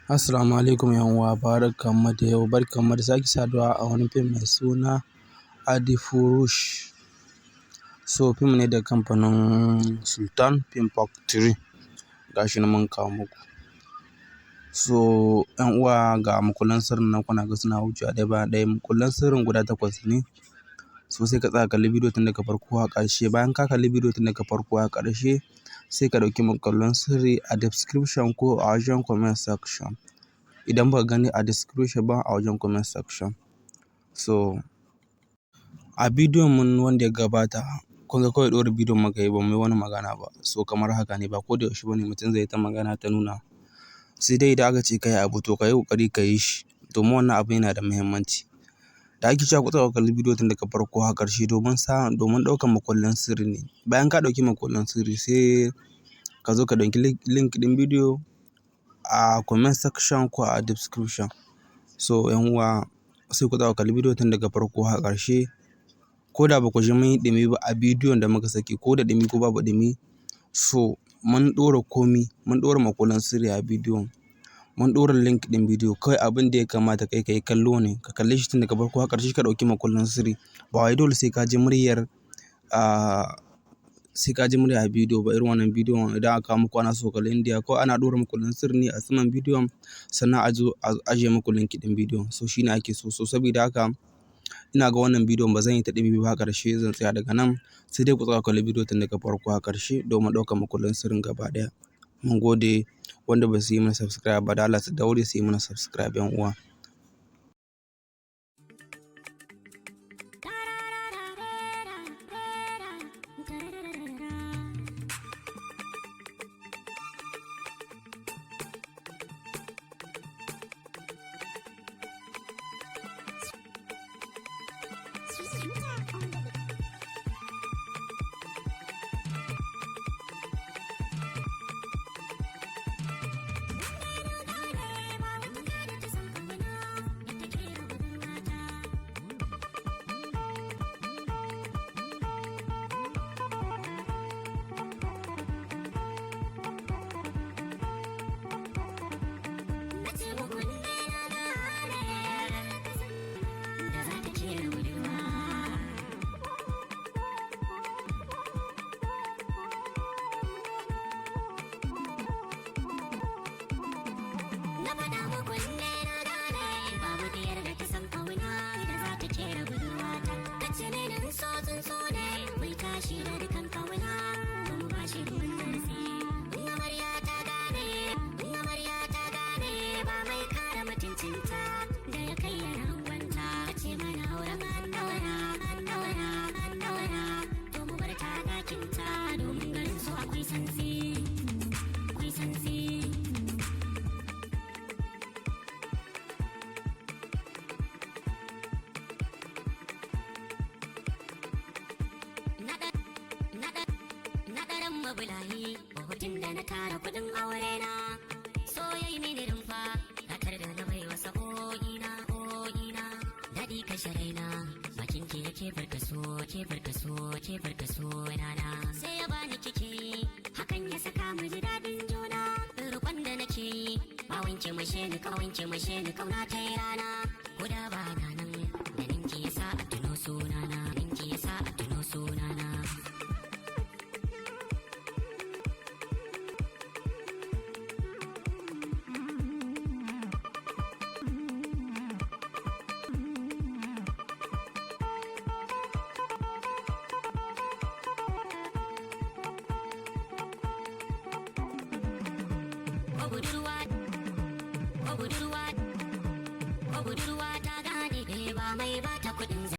Assalamu alaikum yan uwa, barkanmu da yau, barkanmu da sake saduwa a wani fim mai suna Adifurush. So fim ne da kamfanin Sultan Film Factory, gashi nan mun kawo muku. So yan uwa ga makullan sirrin nan kuna ga suna wucewa ɗaya bayan ɗaya. Makullan sirrin guda 8 ne. So sai ka tsaya kalli bidiyo tun daga farko har ƙarshe. Bayan ka kalli bidiyo tun daga farko har ƙarshe, sai ka ɗauki makullan sirri a description ko a wajen comment section. Idan ba ka gani a description ba, a wajen comment section. So a bidiyon mun wanda ya gabata, kun ga kawai ɗora bidiyon muka yi, ba mu yi wani magana ba. So kamar haka ne, ba ko da yaushe bane mutum zai ta magana ta nuna. Sai dai idan aka ce ka yi abu to ka yi ƙoƙari ka yi shi, domin wannan abu yana da muhimmanci. Da ake cewa ku tsaya ku kalli bidiyo tun daga farko har ƙarshe domin ɗaukan makullan sirri ne. Bayan ka ɗauki makullan sirri sai ka zo ka ɗauki link ɗin bidiyo a comment section ko a description. So yan uwa sai ku tsaya ku kalli bidiyo tun daga farko har ƙarshe. Ko da ba ku ji mun yi ɗumi ba a bidiyon da muka saki, ko da ɗumi ko babu ɗumi, so mun ɗora komi, mun ɗora makullan sirri a bidiyon. Mun ɗora link ɗin bidiyo. Kawai abin da ya kamata kai ka yi kallo ne, ka kalle shi tun daga farko har ƙarshe ka ɗauki makullan sirri. Ba wai dole sai ka ji muryar a bidiyo ba. Irin wannan bidiyon idan aka kawo muku ana so kalli Indiya, kawai ana ɗora makullan sirri ne a saman bidiyon, sannan a zo a ajiye muku link ɗin bidiyon. So shi ne ake so. So saboda haka ina ga wannan bidiyon ba zan yi ta ɗumi ba har ƙarshe, zan tsaya daga nan. Sai dai ku tsaya ku kalli bidiyo tun daga farko har ƙarshe domin ɗaukan makullan sirrin gaba ɗaya. Mun gode. Wanda ba su yi mana subscribe ba, da Allah su daure su yi mana subscribe yan uwa. Bulayi hutun da na tara kudin aure na, so yayi mini rumfa hatar da na bai wasa o'ina daɗi kashe raina, bakin ki yake farkaso rana, sai ya bani kike hakan ya saka mu ji daɗin juna. Rukon da nake yi ba wanke mashe ni kauna ta yi rana, guda ba na nan da ninki yasa a tuno sunana, budurwa